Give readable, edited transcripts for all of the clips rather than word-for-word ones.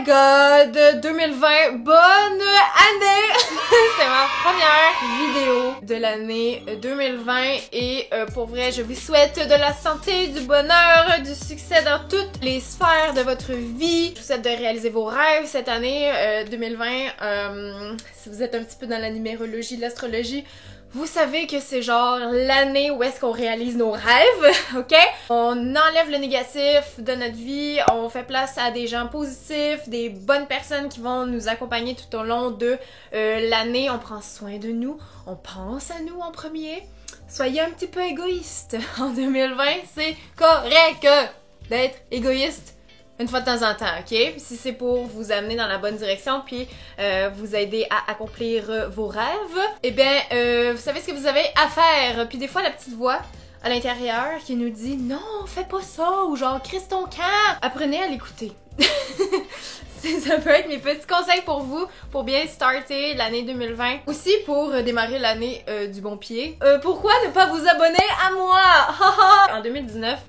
god, 2020, bonne année! C'est ma première vidéo de l'année 2020 et pour vrai, je vous souhaite de la santé, du bonheur, du succès dans toutes les sphères de votre vie. Je vous souhaite de réaliser vos rêves cette année 2020. Si vous êtes un petit peu dans la numérologie, l'astrologie, vous savez que c'est genre l'année où est-ce qu'on réalise nos rêves, ok? On enlève le négatif de notre vie, on fait place à des gens positifs, des bonnes personnes qui vont nous accompagner tout au long de l'année. On prend soin de nous, on pense à nous en premier. Soyez un petit peu égoïste en 2020, c'est correct d'être égoïste une fois de temps en temps, ok? Si c'est pour vous amener dans la bonne direction puis vous aider à accomplir vos rêves, eh bien, vous savez ce que vous avez à faire. Puis des fois, la petite voix à l'intérieur qui nous dit « Non, fais pas ça » ou genre « Crisse ton camp », apprenez à l'écouter. Ça peut être mes petits conseils pour vous, pour bien starter l'année 2020. Aussi pour démarrer l'année du bon pied. Pourquoi ne pas vous abonner à moi? En 2019,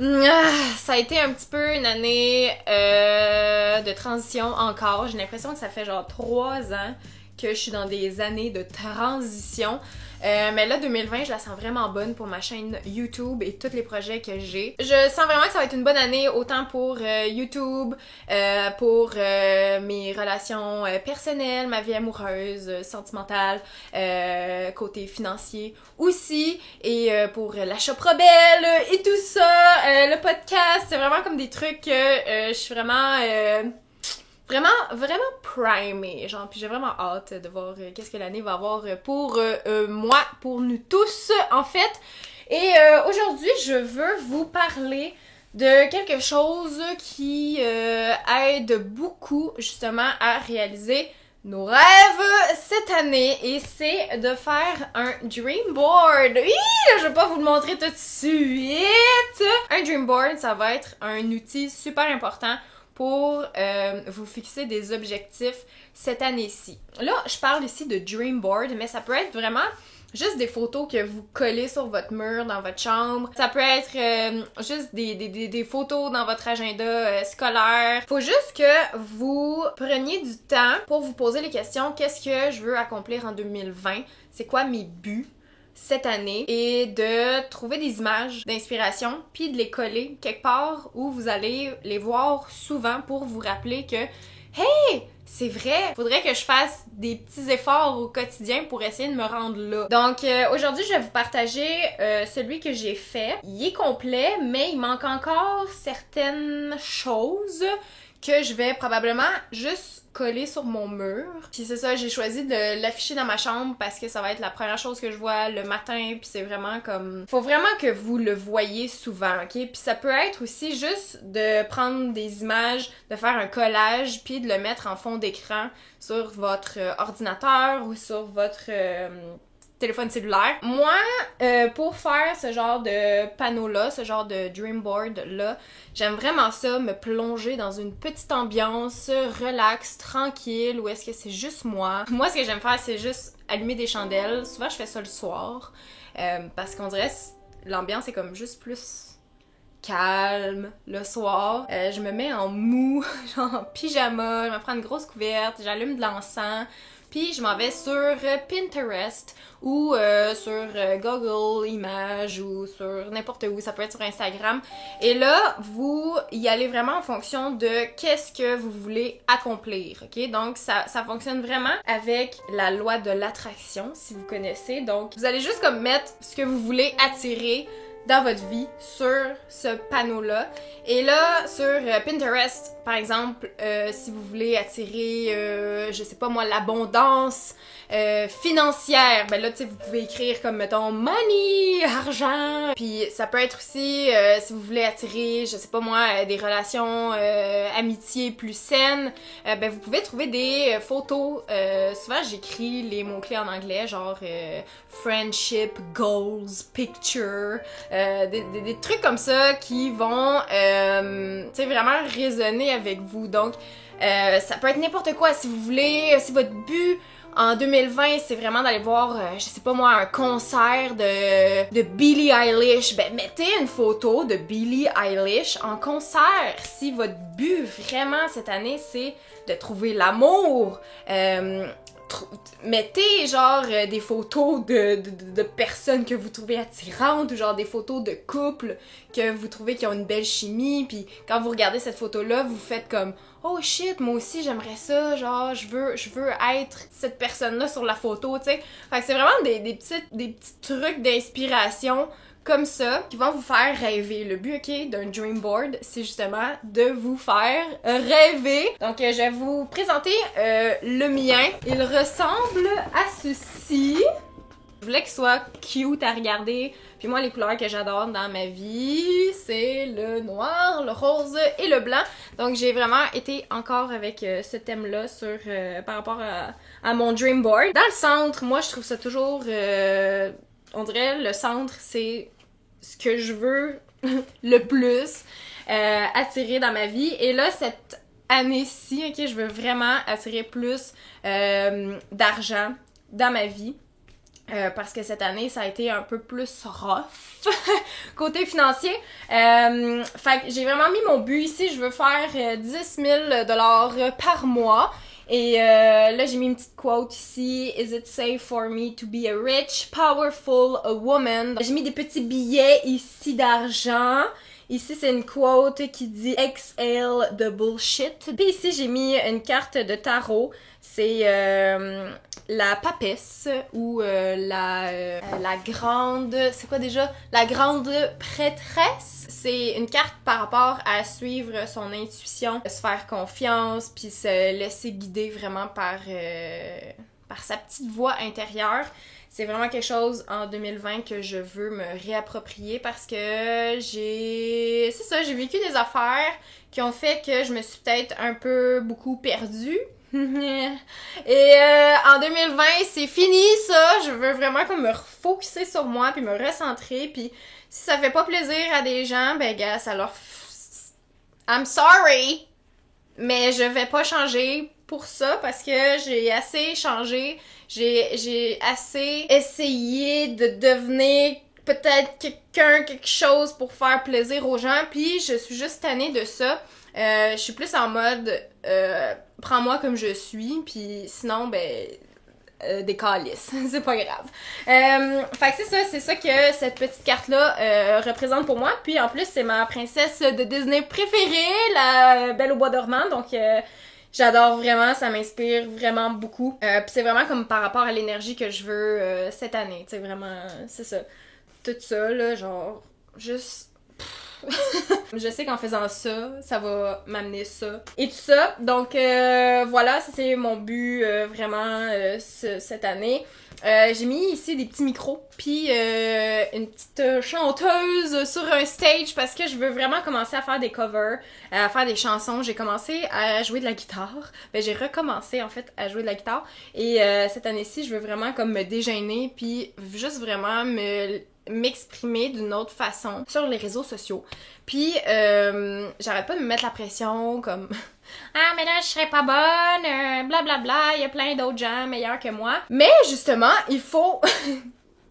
ça a été un petit peu une année de transition encore. J'ai l'impression que ça fait genre 3 ans que je suis dans des années de transition. Mais là, 2020, je la sens vraiment bonne pour ma chaîne YouTube et tous les projets que j'ai. Je sens vraiment que ça va être une bonne année, autant pour YouTube, pour mes relations personnelles, ma vie amoureuse, sentimentale, côté financier aussi, et pour l'achat Probel et tout ça, le podcast, c'est vraiment comme des trucs que je suis vraiment primée, genre, puis j'ai vraiment hâte de voir qu'est-ce que l'année va avoir pour moi, pour nous tous, en fait. Et aujourd'hui, je veux vous parler de quelque chose qui aide beaucoup, justement, à réaliser nos rêves cette année, et c'est de faire un dream board. Oui, je vais pas vous le montrer tout de suite. Un dream board, ça va être un outil super important pour vous fixer des objectifs cette année-ci. Là, je parle ici de dream board, mais ça peut être vraiment juste des photos que vous collez sur votre mur dans votre chambre. Ça peut être juste des photos dans votre agenda scolaire. Faut juste que vous preniez du temps pour vous poser les questions. Qu'est-ce que je veux accomplir en 2020? C'est quoi mes buts cette année, et de trouver des images d'inspiration puis de les coller quelque part où vous allez les voir souvent pour vous rappeler que hey, c'est vrai, faudrait que je fasse des petits efforts au quotidien pour essayer de me rendre là. Donc aujourd'hui, je vais vous partager celui que j'ai fait. Il est complet, mais il manque encore certaines choses que je vais probablement juste coller sur mon mur. Puis c'est ça, j'ai choisi de l'afficher dans ma chambre parce que ça va être la première chose que je vois le matin, puis c'est vraiment comme... Faut vraiment que vous le voyez souvent, ok? Puis ça peut être aussi juste de prendre des images, de faire un collage, puis de le mettre en fond d'écran sur votre ordinateur ou sur votre... téléphone cellulaire. Moi, pour faire ce genre de panneau-là, ce genre de dream board-là, j'aime vraiment ça, me plonger dans une petite ambiance relax, tranquille, où est-ce que c'est juste moi. Moi, ce que j'aime faire, c'est juste allumer des chandelles. Souvent, je fais ça le soir, parce qu'on dirait l'ambiance est comme juste plus calme le soir. Je me mets en mou, genre en pyjama, je me prends une grosse couverte, j'allume de l'encens. Puis je m'en vais sur Pinterest ou sur Google Images ou sur n'importe où, ça peut être sur Instagram. Et là, vous y allez vraiment en fonction de qu'est-ce que vous voulez accomplir, ok? Donc ça fonctionne vraiment avec la loi de l'attraction, si vous connaissez. Donc vous allez juste comme mettre ce que vous voulez attirer dans votre vie sur ce panneau-là. Et là, sur Pinterest, par exemple, si vous voulez attirer, je sais pas moi, l'abondance financière, ben là, tu sais, vous pouvez écrire comme, mettons, money, argent. Puis ça peut être aussi, si vous voulez attirer, je sais pas moi, des relations amitié plus saines, ben vous pouvez trouver des photos. Souvent, j'écris les mots-clés en anglais, genre friendship, goals, picture, des trucs comme ça qui vont, tu sais, vraiment résonner avec vous. Donc, ça peut être n'importe quoi. Si vous voulez, si votre but en 2020, c'est vraiment d'aller voir, je sais pas moi, un concert de Billie Eilish. Ben, mettez une photo de Billie Eilish en concert. Si votre but vraiment cette année, c'est de trouver l'amour, mettez genre des photos de personnes que vous trouvez attirantes ou genre des photos de couples que vous trouvez qui ont une belle chimie, puis quand vous regardez cette photo-là, vous faites comme oh shit, moi aussi j'aimerais ça, genre je veux être cette personne-là sur la photo, tu sais. Fait que c'est vraiment des petits trucs d'inspiration comme ça qui vont vous faire rêver. Le but, ok, d'un dream board, c'est justement de vous faire rêver. Donc, je vais vous présenter le mien. Il ressemble à ceci. Je voulais qu'il soit cute à regarder. Puis moi, les couleurs que j'adore dans ma vie, c'est le noir, le rose et le blanc. Donc, j'ai vraiment été encore avec ce thème-là par rapport à mon dream board. Dans le centre, moi, je trouve ça toujours... on dirait le centre, c'est ce que je veux le plus attirer dans ma vie. Et là, cette année-ci, ok, je veux vraiment attirer plus d'argent dans ma vie. Parce que cette année, ça a été un peu plus rough côté financier. Fait que j'ai vraiment mis mon but ici. Je veux faire 10 000 $ par mois. Et là, j'ai mis une petite quote ici. Is it safe for me to be a rich, powerful woman? J'ai mis des petits billets ici d'argent. Ici, c'est une quote qui dit Exhale the bullshit. Puis ici, j'ai mis une carte de tarot. C'est la papesse ou la grande... C'est quoi déjà? La grande prêtresse. C'est une carte par rapport à suivre son intuition, se faire confiance, puis se laisser guider vraiment par sa petite voix intérieure. C'est vraiment quelque chose en 2020 que je veux me réapproprier parce que j'ai vécu des affaires qui ont fait que je me suis peut-être un peu beaucoup perdue. Et en 2020, c'est fini ça! Je veux vraiment comme me refocuser sur moi puis me recentrer, puis si ça fait pas plaisir à des gens, ben gars, ça leur... I'm sorry! Mais je vais pas changer pour ça parce que j'ai assez changé, j'ai assez essayé de devenir peut-être quelque chose pour faire plaisir aux gens, puis je suis juste tannée de ça. Je suis plus en mode prends-moi comme je suis, puis sinon ben des calices, c'est pas grave. Fait que c'est ça que cette petite carte-là représente pour moi. Puis en plus, c'est ma princesse de Disney préférée, la Belle au bois dormant, donc j'adore vraiment, ça m'inspire vraiment beaucoup. Puis c'est vraiment comme par rapport à l'énergie que je veux cette année, tu sais, vraiment, c'est ça. Tout ça, là, genre, juste... Je sais qu'en faisant ça, ça va m'amener ça. Et tout ça. Donc voilà, ça c'est mon but vraiment cette année. J'ai mis ici des petits micros, puis une petite chanteuse sur un stage parce que je veux vraiment commencer à faire des covers, à faire des chansons. J'ai commencé à jouer de la guitare. Ben j'ai recommencé en fait à jouer de la guitare. Et cette année-ci, je veux vraiment comme me dégainer, puis juste vraiment m'exprimer d'une autre façon sur les réseaux sociaux. Puis j'arrête pas de me mettre la pression comme ah mais là je serais pas bonne, blablabla, il y a plein d'autres gens meilleurs que moi. Mais justement, il faut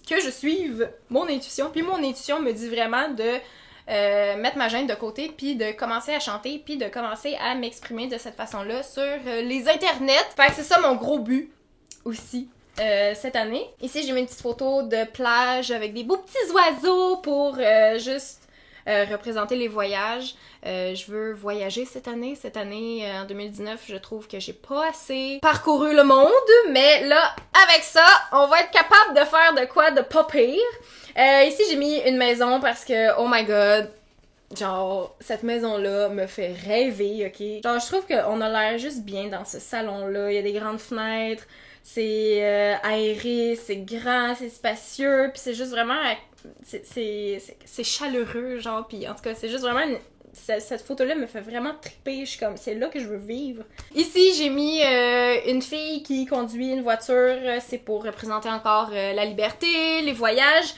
que je suive mon intuition. Puis mon intuition me dit vraiment de mettre ma gêne de côté, puis de commencer à chanter, puis de commencer à m'exprimer de cette façon-là sur les internets. Fait que c'est ça mon gros but aussi. Cette année. Ici, j'ai mis une petite photo de plage avec des beaux petits oiseaux pour juste représenter les voyages. Je veux voyager cette année. Cette année, en 2019, je trouve que j'ai pas assez parcouru le monde, mais là, avec ça, on va être capable de faire de quoi de pas pire. Ici, j'ai mis une maison parce que, oh my god, genre, cette maison-là me fait rêver, ok? Genre, je trouve qu'on a l'air juste bien dans ce salon-là. Il y a des grandes fenêtres. C'est aéré, c'est grand, c'est spacieux, puis c'est juste vraiment... C'est chaleureux, genre, puis en tout cas, c'est juste vraiment... Cette photo-là me fait vraiment triper, je suis comme, c'est là que je veux vivre. Ici, j'ai mis une fille qui conduit une voiture, c'est pour représenter encore la liberté, les voyages.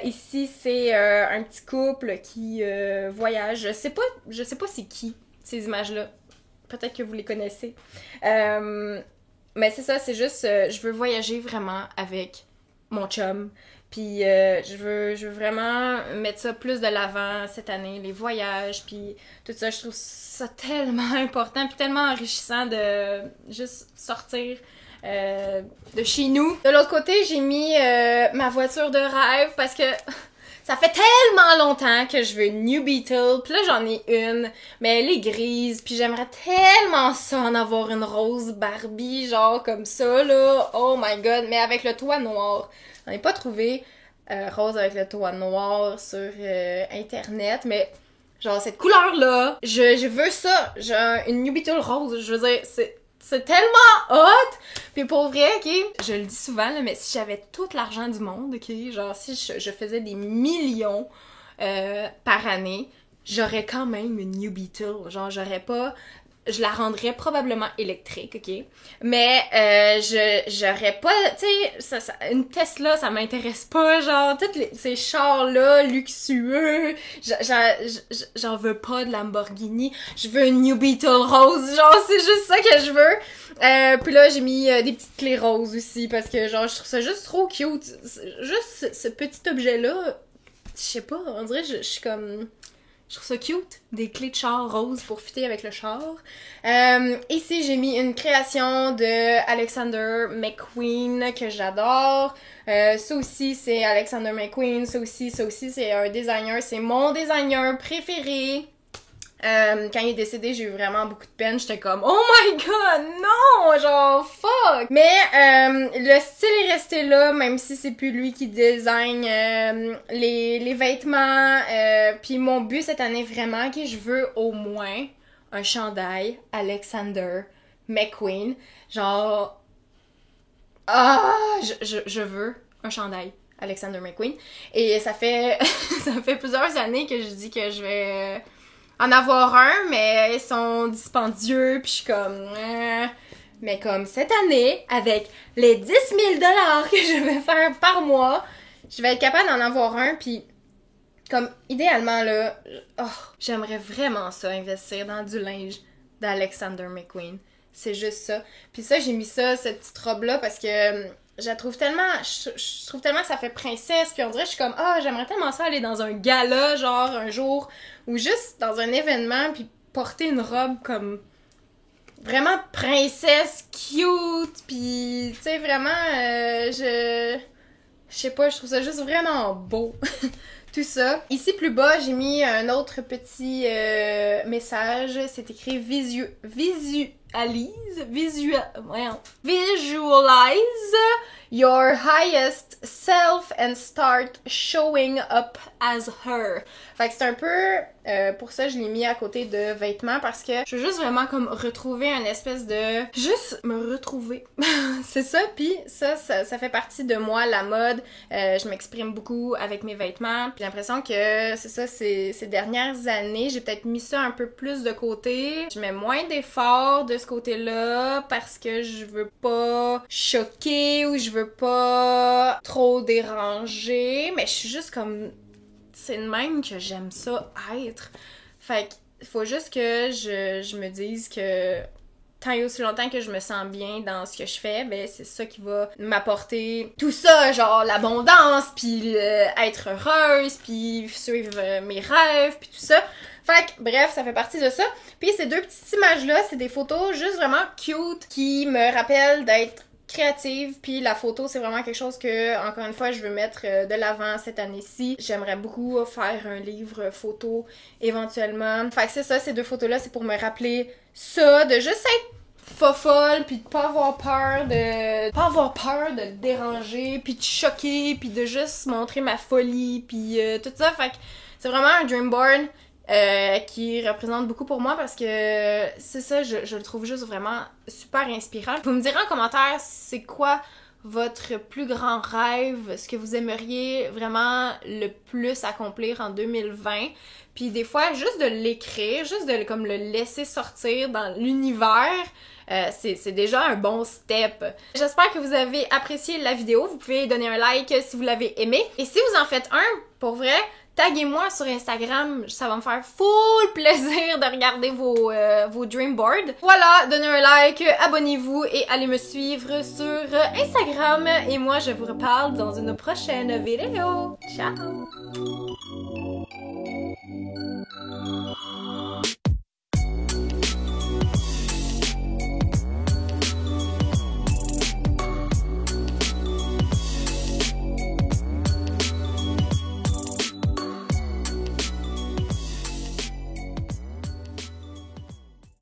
Ici, c'est un petit couple qui voyage. Je sais pas c'est qui, ces images-là. Peut-être que vous les connaissez. Mais c'est ça, c'est juste, je veux voyager vraiment avec mon chum. Puis je veux vraiment mettre ça plus de l'avant cette année, les voyages, puis tout ça. Je trouve ça tellement important, puis tellement enrichissant de juste sortir de chez nous. De l'autre côté, j'ai mis ma voiture de rêve parce que ça fait tellement longtemps que je veux une New Beetle. Puis là, j'en ai une, mais elle est grise. Puis j'aimerais tellement ça en avoir une rose Barbie, genre comme ça, là. Oh my god, mais avec le toit noir. J'en ai pas trouvé rose avec le toit noir sur Internet, mais genre cette couleur-là, je veux ça. J'ai une New Beetle rose, je veux dire, c'est tellement hot! Puis pour vrai, ok, je le dis souvent, là, mais si j'avais tout l'argent du monde, ok, genre si je faisais des millions par année, j'aurais quand même une New Beetle. Genre, je la rendrais probablement électrique, ok? Mais j'aurais pas, tu sais, une Tesla, ça m'intéresse pas, genre, ces chars-là, luxueux, j'en veux pas de Lamborghini, je veux une New Beetle rose, genre, c'est juste ça que je veux. Puis là, j'ai mis des petites clés roses aussi, parce que, genre, je trouve ça juste trop cute. Juste ce petit objet-là, je sais pas, on dirait, je suis comme... Je trouve ça cute, des clés de char roses pour fitter avec le char. Ici, j'ai mis une création de Alexander McQueen que j'adore. Ça aussi, c'est Alexander McQueen. Ça aussi, c'est un designer. C'est mon designer préféré. Quand il est décédé, j'ai eu vraiment beaucoup de peine. J'étais comme, oh my god, non! Genre, fuck! Mais le style est resté là, même si c'est plus lui qui design les vêtements. Puis mon but cette année, vraiment, que je veux au moins un chandail Alexander McQueen. Genre, je veux un chandail Alexander McQueen. Et ça fait plusieurs années que je dis que je vais... en avoir un, mais ils sont dispendieux, puis je suis comme... Mais comme cette année, avec les 10 000 $ que je vais faire par mois, je vais être capable d'en avoir un, puis comme idéalement, là, j'aimerais vraiment ça, investir dans du linge d'Alexander McQueen. C'est juste ça. Puis ça, j'ai mis ça, cette petite robe-là, parce que... je la trouve tellement... Je trouve tellement que ça fait princesse, puis on dirait, je suis comme, j'aimerais tellement ça aller dans un gala, genre, un jour, ou juste dans un événement, puis porter une robe comme... vraiment princesse, cute, puis, tu sais, vraiment, je sais pas, je trouve ça juste vraiment beau. Tout ça. Ici, plus bas, j'ai mis un autre petit message. C'est écrit visualize your highest self and start showing up as her. Fait que c'est un peu pour ça je l'ai mis à côté de vêtements parce que je veux juste vraiment comme retrouver une espèce de... juste me retrouver. C'est ça, puis ça fait partie de moi, la mode. Je m'exprime beaucoup avec mes vêtements. Puis j'ai l'impression que c'est ça, ces dernières années, j'ai peut-être mis ça un peu plus de côté. Je mets moins d'efforts de ce côté-là parce que je veux pas choquer ou je veux pas trop déranger, mais je suis juste comme... c'est de même que j'aime ça être. Fait qu'il faut juste que je me dise que tant et aussi longtemps que je me sens bien dans ce que je fais, ben c'est ça qui va m'apporter tout ça, genre l'abondance, puis être heureuse, puis suivre mes rêves, puis tout ça. Fait que, bref, ça fait partie de ça. Puis ces deux petites images-là, c'est des photos juste vraiment cute qui me rappellent d'être créative, puis la photo c'est vraiment quelque chose que, encore une fois, je veux mettre de l'avant cette année-ci. J'aimerais beaucoup faire un livre photo éventuellement. Fait que c'est ça, ces deux photos-là, c'est pour me rappeler ça, de juste être fofolle, puis de pas avoir peur de déranger, puis de choquer, puis de juste montrer ma folie, puis tout ça. Fait que c'est vraiment un dream board qui représente beaucoup pour moi parce que c'est ça, je le trouve juste vraiment super inspirant. Vous me direz en commentaire c'est quoi votre plus grand rêve, ce que vous aimeriez vraiment le plus accomplir en 2020. Puis des fois, juste de l'écrire, juste de comme le laisser sortir dans l'univers, c'est déjà un bon step. J'espère que vous avez apprécié la vidéo. Vous pouvez donner un like si vous l'avez aimé. Et si vous en faites un, pour vrai, taguez-moi sur Instagram, ça va me faire full plaisir de regarder vos dream boards. Voilà, donnez un like, abonnez-vous et allez me suivre sur Instagram. Et moi, je vous reparle dans une prochaine vidéo. Ciao!